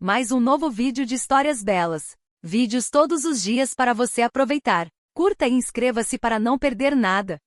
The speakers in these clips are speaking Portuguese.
Mais um novo vídeo de histórias belas. Vídeos todos os dias para você aproveitar. Curta e inscreva-se para não perder nada.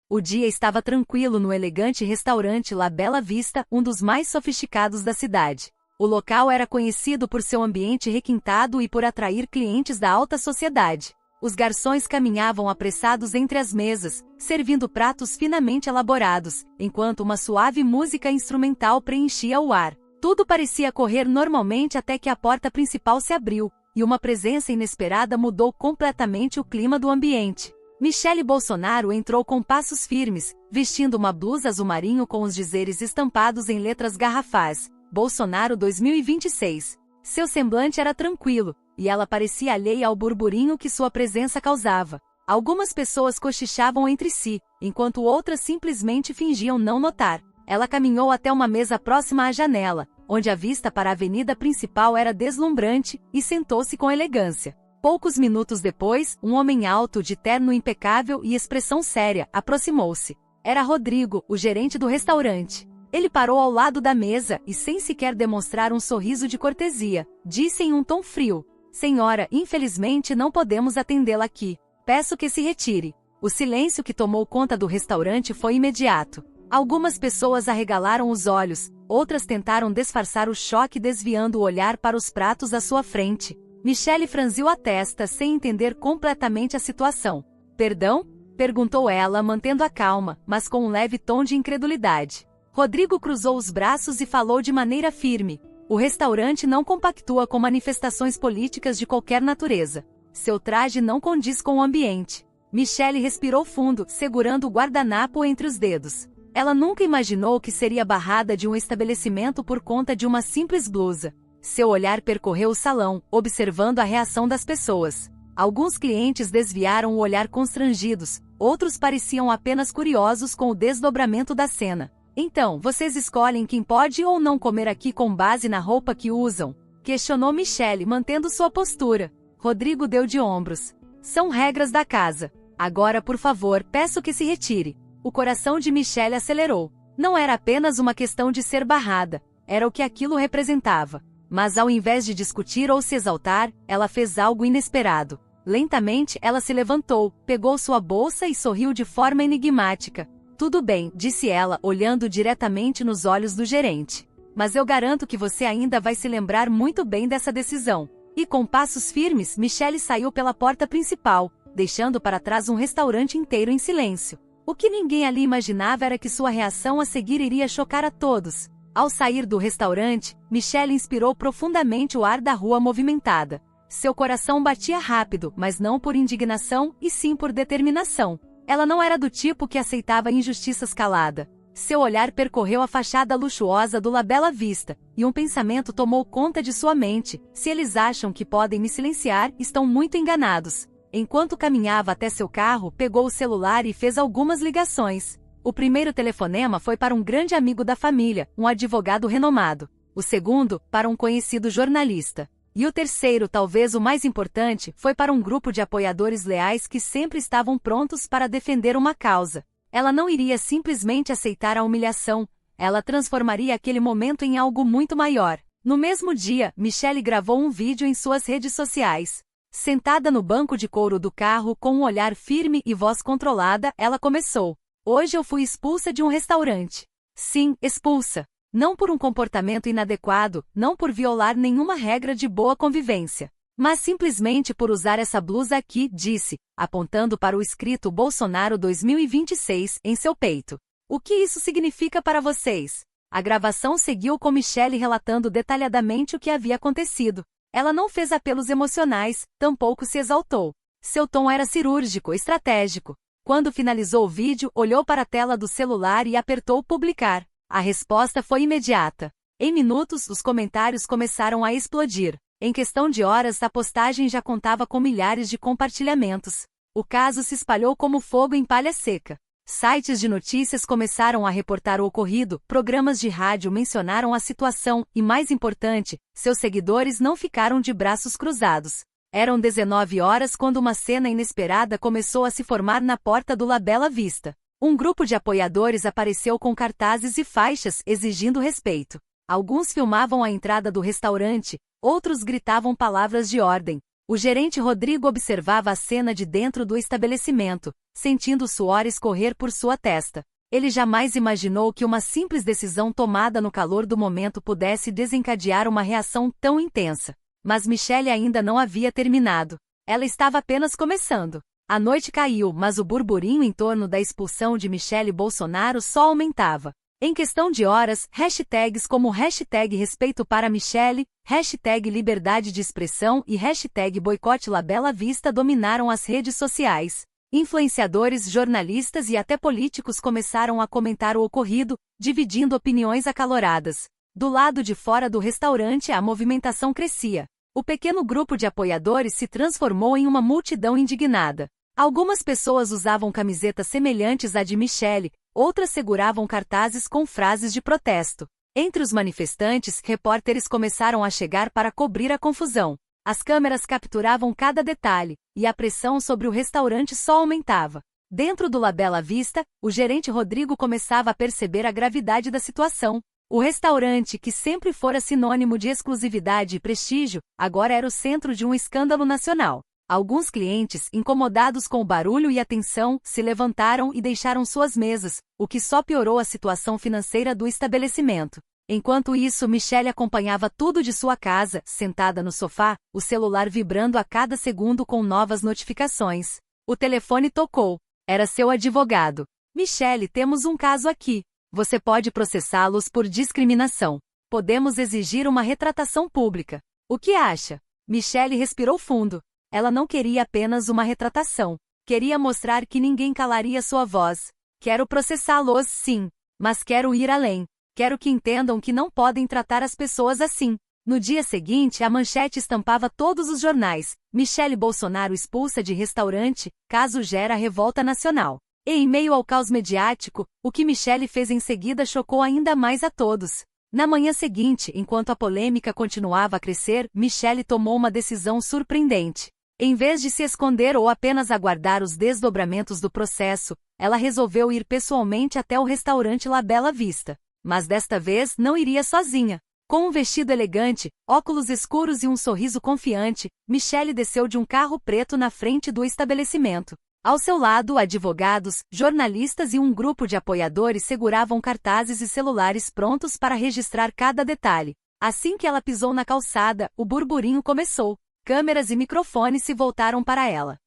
O dia estava tranquilo no elegante restaurante La Bella Vista, um dos mais sofisticados da cidade. O local era conhecido por seu ambiente requintado e por atrair clientes da alta sociedade. Os garçons caminhavam apressados entre as mesas, servindo pratos finamente elaborados, enquanto uma suave música instrumental preenchia o ar. Tudo parecia correr normalmente até que a porta principal se abriu, e uma presença inesperada mudou completamente o clima do ambiente. Michele Bolsonaro entrou com passos firmes, vestindo uma blusa azul marinho com os dizeres estampados em letras garrafais, Bolsonaro 2026. Seu semblante era tranquilo, e ela parecia alheia ao burburinho que sua presença causava. Algumas pessoas cochichavam entre si, enquanto outras simplesmente fingiam não notar. Ela caminhou até uma mesa próxima à janela, onde a vista para a avenida principal era deslumbrante, e sentou-se com elegância. Poucos minutos depois, um homem alto de terno impecável e expressão séria aproximou-se. Era Rodrigo, o gerente do restaurante. Ele parou ao lado da mesa e, sem sequer demonstrar um sorriso de cortesia, disse em um tom frio: "Senhora, infelizmente não podemos atendê-la aqui. Peço que se retire." O silêncio que tomou conta do restaurante foi imediato. Algumas pessoas arregalaram os olhos, outras tentaram disfarçar o choque desviando o olhar para os pratos à sua frente. Michele franziu a testa sem entender completamente a situação. "Perdão?" perguntou ela, mantendo a calma, mas com um leve tom de incredulidade. Rodrigo cruzou os braços e falou de maneira firme: "O restaurante não compactua com manifestações políticas de qualquer natureza. Seu traje não condiz com o ambiente." Michele respirou fundo, segurando o guardanapo entre os dedos. Ela nunca imaginou que seria barrada de um estabelecimento por conta de uma simples blusa. Seu olhar percorreu o salão, observando a reação das pessoas. Alguns clientes desviaram o olhar constrangidos, outros pareciam apenas curiosos com o desdobramento da cena. "Então, vocês escolhem quem pode ou não comer aqui com base na roupa que usam?" questionou Michele, mantendo sua postura. Rodrigo deu de ombros. "São regras da casa. Agora, por favor, peço que se retire." O coração de Michele acelerou. Não era apenas uma questão de ser barrada, era o que aquilo representava. Mas ao invés de discutir ou se exaltar, ela fez algo inesperado. Lentamente, ela se levantou, pegou sua bolsa e sorriu de forma enigmática. "Tudo bem", disse ela, olhando diretamente nos olhos do gerente. "Mas eu garanto que você ainda vai se lembrar muito bem dessa decisão." E com passos firmes, Michele saiu pela porta principal, deixando para trás um restaurante inteiro em silêncio. O que ninguém ali imaginava era que sua reação a seguir iria chocar a todos. Ao sair do restaurante, Michele inspirou profundamente o ar da rua movimentada. Seu coração batia rápido, mas não por indignação, e sim por determinação. Ela não era do tipo que aceitava injustiças calada. Seu olhar percorreu a fachada luxuosa do La Bella Vista, e um pensamento tomou conta de sua mente: se eles acham que podem me silenciar, estão muito enganados. Enquanto caminhava até seu carro, pegou o celular e fez algumas ligações. O primeiro telefonema foi para um grande amigo da família, um advogado renomado. O segundo, para um conhecido jornalista. E o terceiro, talvez o mais importante, foi para um grupo de apoiadores leais que sempre estavam prontos para defender uma causa. Ela não iria simplesmente aceitar a humilhação, ela transformaria aquele momento em algo muito maior. No mesmo dia, Michele gravou um vídeo em suas redes sociais. Sentada no banco de couro do carro com um olhar firme e voz controlada, ela começou: "Hoje eu fui expulsa de um restaurante. Sim, expulsa. Não por um comportamento inadequado, não por violar nenhuma regra de boa convivência, mas simplesmente por usar essa blusa aqui", disse, apontando para o escrito Bolsonaro 2026 em seu peito. "O que isso significa para vocês?" A gravação seguiu com Michele relatando detalhadamente o que havia acontecido. Ela não fez apelos emocionais, tampouco se exaltou. Seu tom era cirúrgico, estratégico. Quando finalizou o vídeo, olhou para a tela do celular e apertou publicar. A resposta foi imediata. Em minutos, os comentários começaram a explodir. Em questão de horas, a postagem já contava com milhares de compartilhamentos. O caso se espalhou como fogo em palha seca. Sites de notícias começaram a reportar o ocorrido, programas de rádio mencionaram a situação e, mais importante, seus seguidores não ficaram de braços cruzados. Eram 19 horas quando uma cena inesperada começou a se formar na porta do La Bella Vista. Um grupo de apoiadores apareceu com cartazes e faixas exigindo respeito. Alguns filmavam a entrada do restaurante, outros gritavam palavras de ordem. O gerente Rodrigo observava a cena de dentro do estabelecimento, sentindo o suor escorrer por sua testa. Ele jamais imaginou que uma simples decisão tomada no calor do momento pudesse desencadear uma reação tão intensa. Mas Michelle ainda não havia terminado. Ela estava apenas começando. A noite caiu, mas o burburinho em torno da expulsão de Michelle Bolsonaro só aumentava. Em questão de horas, hashtags como hashtag respeito para Michelle, hashtag liberdade de expressão e hashtag boicote La Bela Vista dominaram as redes sociais. Influenciadores, jornalistas e até políticos começaram a comentar o ocorrido, dividindo opiniões acaloradas. Do lado de fora do restaurante, a movimentação crescia. O pequeno grupo de apoiadores se transformou em uma multidão indignada. Algumas pessoas usavam camisetas semelhantes à de Michelle, outras seguravam cartazes com frases de protesto. Entre os manifestantes, repórteres começaram a chegar para cobrir a confusão. As câmeras capturavam cada detalhe, e a pressão sobre o restaurante só aumentava. Dentro do La Bela Vista, o gerente Rodrigo começava a perceber a gravidade da situação. O restaurante, que sempre fora sinônimo de exclusividade e prestígio, agora era o centro de um escândalo nacional. Alguns clientes, incomodados com o barulho e a tensão, se levantaram e deixaram suas mesas, o que só piorou a situação financeira do estabelecimento. Enquanto isso, Michelle acompanhava tudo de sua casa, sentada no sofá, o celular vibrando a cada segundo com novas notificações. O telefone tocou. Era seu advogado. Michelle, temos um caso aqui. Você pode processá-los por discriminação. Podemos exigir uma retratação pública. O que acha? Michelle respirou fundo. Ela não queria apenas uma retratação. Queria mostrar que ninguém calaria sua voz. Quero processá-los, sim. Mas quero ir além. Quero que entendam que não podem tratar as pessoas assim. No dia seguinte, a manchete estampava todos os jornais. Michelle Bolsonaro expulsa de restaurante, caso gera revolta nacional. E em meio ao caos mediático, o que Michelle fez em seguida chocou ainda mais a todos. Na manhã seguinte, enquanto a polêmica continuava a crescer, Michelle tomou uma decisão surpreendente. Em vez de se esconder ou apenas aguardar os desdobramentos do processo, ela resolveu ir pessoalmente até o restaurante La Bela Vista. Mas desta vez não iria sozinha. Com um vestido elegante, óculos escuros e um sorriso confiante, Michelle desceu de um carro preto na frente do estabelecimento. Ao seu lado, advogados, jornalistas e um grupo de apoiadores seguravam cartazes e celulares prontos para registrar cada detalhe. Assim que ela pisou na calçada, o burburinho começou. Câmeras e microfones se voltaram para ela.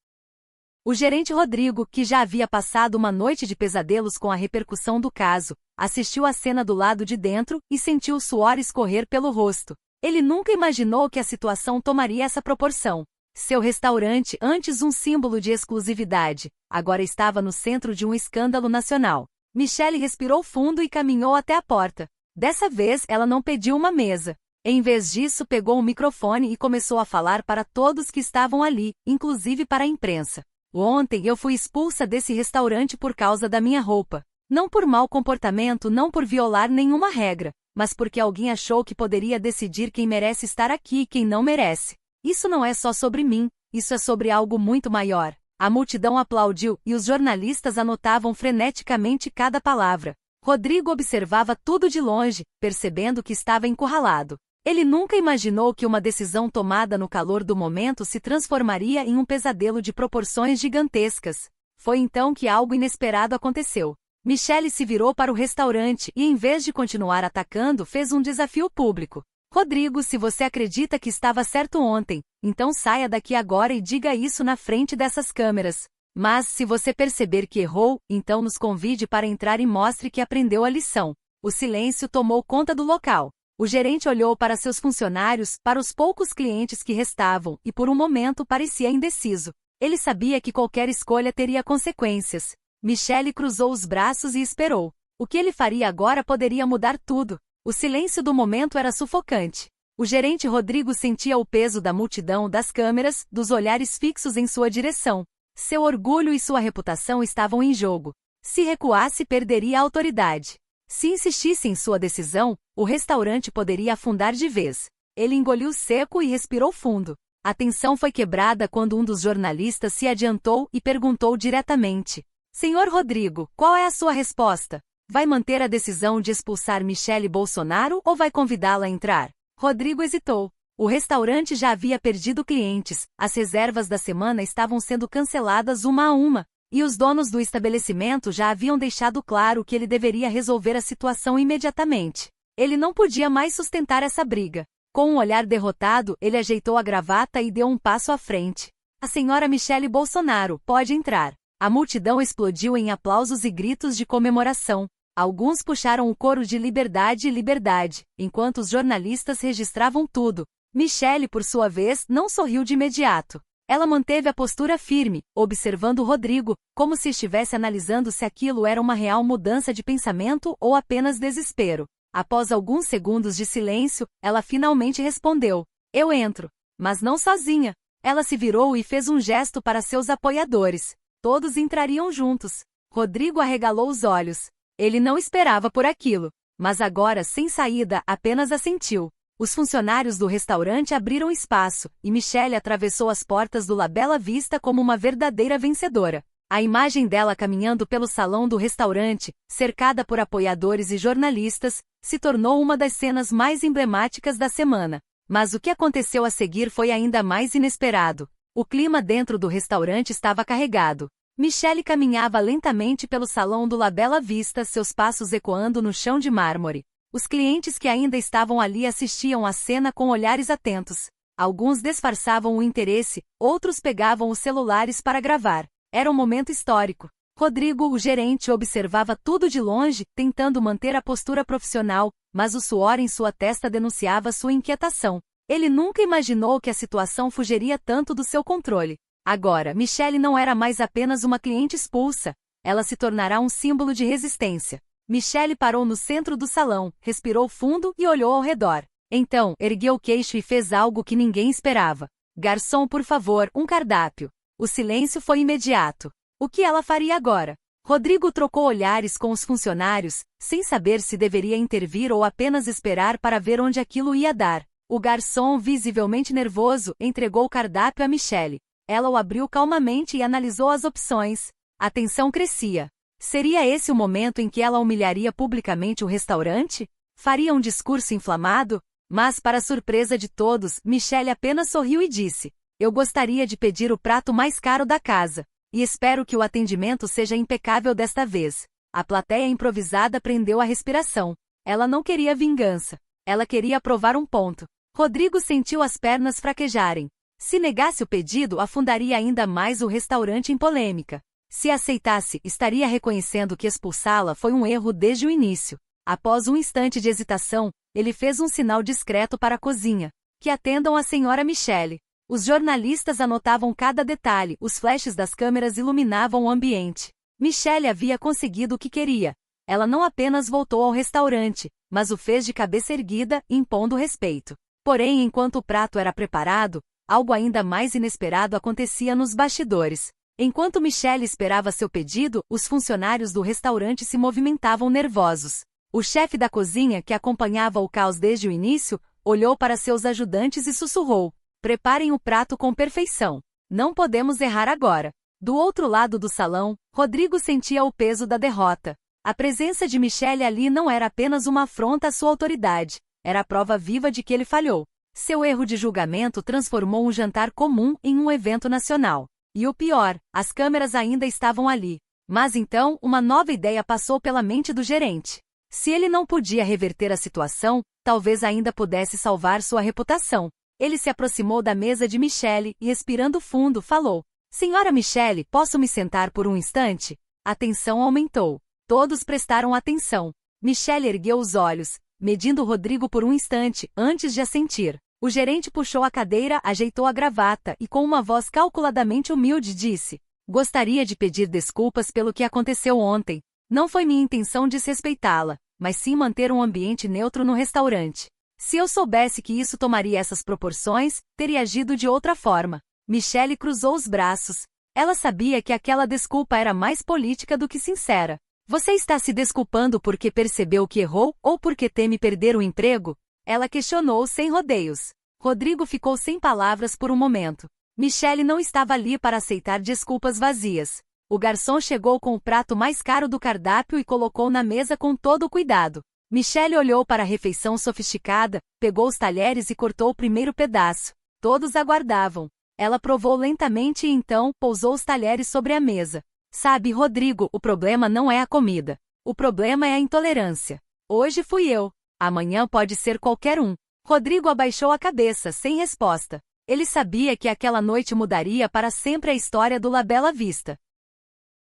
O gerente Rodrigo, que já havia passado uma noite de pesadelos com a repercussão do caso, assistiu à cena do lado de dentro e sentiu o suor escorrer pelo rosto. Ele nunca imaginou que a situação tomaria essa proporção. Seu restaurante, antes um símbolo de exclusividade, agora estava no centro de um escândalo nacional. Michelle respirou fundo e caminhou até a porta. Dessa vez, ela não pediu uma mesa. Em vez disso, pegou um microfone e começou a falar para todos que estavam ali, inclusive para a imprensa. Ontem eu fui expulsa desse restaurante por causa da minha roupa. Não por mau comportamento, não por violar nenhuma regra, mas porque alguém achou que poderia decidir quem merece estar aqui e quem não merece. Isso não é só sobre mim, isso é sobre algo muito maior. A multidão aplaudiu e os jornalistas anotavam freneticamente cada palavra. Rodrigo observava tudo de longe, percebendo que estava encurralado. Ele nunca imaginou que uma decisão tomada no calor do momento se transformaria em um pesadelo de proporções gigantescas. Foi então que algo inesperado aconteceu. Michelle se virou para o restaurante e, em vez de continuar atacando, fez um desafio público. Rodrigo, se você acredita que estava certo ontem, então saia daqui agora e diga isso na frente dessas câmeras. Mas, se você perceber que errou, então nos convide para entrar e mostre que aprendeu a lição. O silêncio tomou conta do local. O gerente olhou para seus funcionários, para os poucos clientes que restavam, e por um momento parecia indeciso. Ele sabia que qualquer escolha teria consequências. Michelle cruzou os braços e esperou. O que ele faria agora poderia mudar tudo. O silêncio do momento era sufocante. O gerente Rodrigo sentia o peso da multidão, das câmeras, dos olhares fixos em sua direção. Seu orgulho e sua reputação estavam em jogo. Se recuasse, perderia a autoridade. Se insistisse em sua decisão, o restaurante poderia afundar de vez. Ele engoliu seco e respirou fundo. A tensão foi quebrada quando um dos jornalistas se adiantou e perguntou diretamente: Senhor Rodrigo, qual é a sua resposta? Vai manter a decisão de expulsar Michele Bolsonaro ou vai convidá-la a entrar? Rodrigo hesitou. O restaurante já havia perdido clientes, as reservas da semana estavam sendo canceladas uma a uma, e os donos do estabelecimento já haviam deixado claro que ele deveria resolver a situação imediatamente. Ele não podia mais sustentar essa briga. Com um olhar derrotado, ele ajeitou a gravata e deu um passo à frente. A senhora Michele Bolsonaro pode entrar. A multidão explodiu em aplausos e gritos de comemoração. Alguns puxaram o coro de liberdade e liberdade, enquanto os jornalistas registravam tudo. Michele, por sua vez, não sorriu de imediato. Ela manteve a postura firme, observando Rodrigo, como se estivesse analisando se aquilo era uma real mudança de pensamento ou apenas desespero. Após alguns segundos de silêncio, ela finalmente respondeu: eu entro. Mas não sozinha. Ela se virou e fez um gesto para seus apoiadores. Todos entrariam juntos. Rodrigo arregalou os olhos. Ele não esperava por aquilo. Mas agora, sem saída, apenas assentiu. Os funcionários do restaurante abriram espaço, e Michele atravessou as portas do La Bella Vista como uma verdadeira vencedora. A imagem dela caminhando pelo salão do restaurante, cercada por apoiadores e jornalistas, se tornou uma das cenas mais emblemáticas da semana. Mas o que aconteceu a seguir foi ainda mais inesperado. O clima dentro do restaurante estava carregado. Michele caminhava lentamente pelo salão do La Bella Vista, seus passos ecoando no chão de mármore. Os clientes que ainda estavam ali assistiam à cena com olhares atentos. Alguns disfarçavam o interesse, outros pegavam os celulares para gravar. Era um momento histórico. Rodrigo, o gerente, observava tudo de longe, tentando manter a postura profissional, mas o suor em sua testa denunciava sua inquietação. Ele nunca imaginou que a situação fugiria tanto do seu controle. Agora, Michele não era mais apenas uma cliente expulsa. Ela se tornará um símbolo de resistência. Michele parou no centro do salão, respirou fundo e olhou ao redor. Então, ergueu o queixo e fez algo que ninguém esperava. Garçom, por favor, um cardápio. O silêncio foi imediato. O que ela faria agora? Rodrigo trocou olhares com os funcionários, sem saber se deveria intervir ou apenas esperar para ver onde aquilo ia dar. O garçom, visivelmente nervoso, entregou o cardápio a Michele. Ela o abriu calmamente e analisou as opções. A tensão crescia. Seria esse o momento em que ela humilharia publicamente o restaurante? Faria um discurso inflamado? Mas, para surpresa de todos, Michele apenas sorriu e disse: eu gostaria de pedir o prato mais caro da casa. E espero que o atendimento seja impecável desta vez. A plateia improvisada prendeu a respiração. Ela não queria vingança. Ela queria provar um ponto. Rodrigo sentiu as pernas fraquejarem. Se negasse o pedido, afundaria ainda mais o restaurante em polêmica. Se aceitasse, estaria reconhecendo que expulsá-la foi um erro desde o início. Após um instante de hesitação, ele fez um sinal discreto para a cozinha. Que atendam a senhora Michele. Os jornalistas anotavam cada detalhe, os flashes das câmeras iluminavam o ambiente. Michele havia conseguido o que queria. Ela não apenas voltou ao restaurante, mas o fez de cabeça erguida, impondo respeito. Porém, enquanto o prato era preparado, algo ainda mais inesperado acontecia nos bastidores. Enquanto Michele esperava seu pedido, os funcionários do restaurante se movimentavam nervosos. O chefe da cozinha, que acompanhava o caos desde o início, olhou para seus ajudantes e sussurrou: preparem o prato com perfeição. Não podemos errar agora. Do outro lado do salão, Rodrigo sentia o peso da derrota. A presença de Michele ali não era apenas uma afronta à sua autoridade, era a prova viva de que ele falhou. Seu erro de julgamento transformou um jantar comum em um evento nacional. E o pior, as câmeras ainda estavam ali. Mas então, uma nova ideia passou pela mente do gerente. Se ele não podia reverter a situação, talvez ainda pudesse salvar sua reputação. Ele se aproximou da mesa de Michele e, respirando fundo, falou: senhora Michele, posso me sentar por um instante? A tensão aumentou. Todos prestaram atenção. Michele ergueu os olhos, medindo Rodrigo por um instante, antes de assentir. O gerente puxou a cadeira, ajeitou a gravata e, com uma voz calculadamente humilde, disse: gostaria de pedir desculpas pelo que aconteceu ontem. Não foi minha intenção desrespeitá-la, mas sim manter um ambiente neutro no restaurante. Se eu soubesse que isso tomaria essas proporções, teria agido de outra forma. Michele cruzou os braços. Ela sabia que aquela desculpa era mais política do que sincera. Você está se desculpando porque percebeu que errou ou porque teme perder o emprego? Ela questionou sem rodeios. Rodrigo ficou sem palavras por um momento. Michele não estava ali para aceitar desculpas vazias. O garçom chegou com o prato mais caro do cardápio e colocou na mesa com todo o cuidado. Michelle olhou para a refeição sofisticada, pegou os talheres e cortou o primeiro pedaço. Todos aguardavam. Ela provou lentamente e então pousou os talheres sobre a mesa. Sabe, Rodrigo, o problema não é a comida. O problema é a intolerância. Hoje fui eu. Amanhã pode ser qualquer um. Rodrigo abaixou a cabeça, sem resposta. Ele sabia que aquela noite mudaria para sempre a história do La Bella Vista.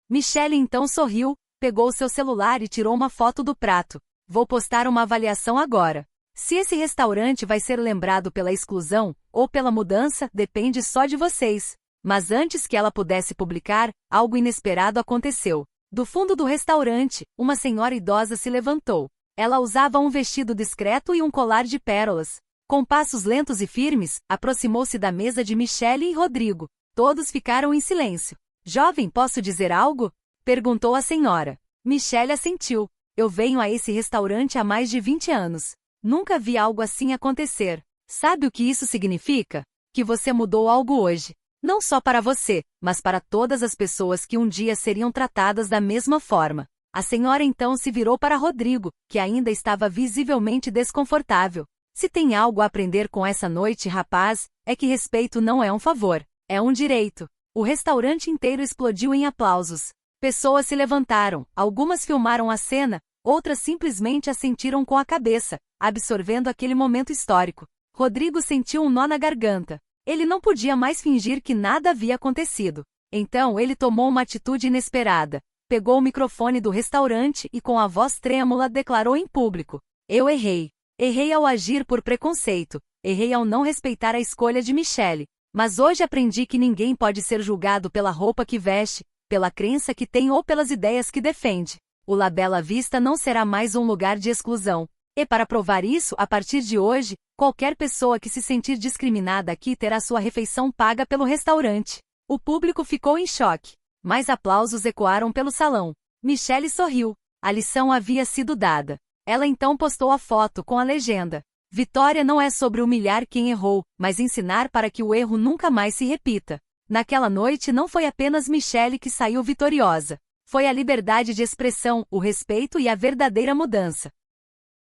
Michelle então sorriu, pegou seu celular e tirou uma foto do prato. Vou postar uma avaliação agora. Se esse restaurante vai ser lembrado pela exclusão ou pela mudança, depende só de vocês. Mas antes que ela pudesse publicar, algo inesperado aconteceu. Do fundo do restaurante, uma senhora idosa se levantou. Ela usava um vestido discreto e um colar de pérolas. Com passos lentos e firmes, aproximou-se da mesa de Michelle e Rodrigo. Todos ficaram em silêncio. Jovem, posso dizer algo? Perguntou a senhora. Michelle assentiu. Eu venho a esse restaurante há mais de 20 anos. Nunca vi algo assim acontecer. Sabe o que isso significa? Que você mudou algo hoje. Não só para você, mas para todas as pessoas que um dia seriam tratadas da mesma forma. A senhora então se virou para Rodrigo, que ainda estava visivelmente desconfortável. Se tem algo a aprender com essa noite, rapaz, é que respeito não é um favor, é um direito. O restaurante inteiro explodiu em aplausos. Pessoas se levantaram, algumas filmaram a cena, outras simplesmente assentiram com a cabeça, absorvendo aquele momento histórico. Rodrigo sentiu um nó na garganta. Ele não podia mais fingir que nada havia acontecido. Então ele tomou uma atitude inesperada. Pegou o microfone do restaurante e com a voz trêmula declarou em público. Eu errei. Errei ao agir por preconceito. Errei ao não respeitar a escolha de Michelle. Mas hoje aprendi que ninguém pode ser julgado pela roupa que veste, pela crença que tem ou pelas ideias que defende. O La Bella Vista não será mais um lugar de exclusão. E para provar isso, a partir de hoje, qualquer pessoa que se sentir discriminada aqui terá sua refeição paga pelo restaurante. O público ficou em choque. Mais aplausos ecoaram pelo salão. Michelle sorriu. A lição havia sido dada. Ela então postou a foto com a legenda. Vitória não é sobre humilhar quem errou, mas ensinar para que o erro nunca mais se repita. Naquela noite não foi apenas Michelle que saiu vitoriosa. Foi a liberdade de expressão, o respeito e a verdadeira mudança.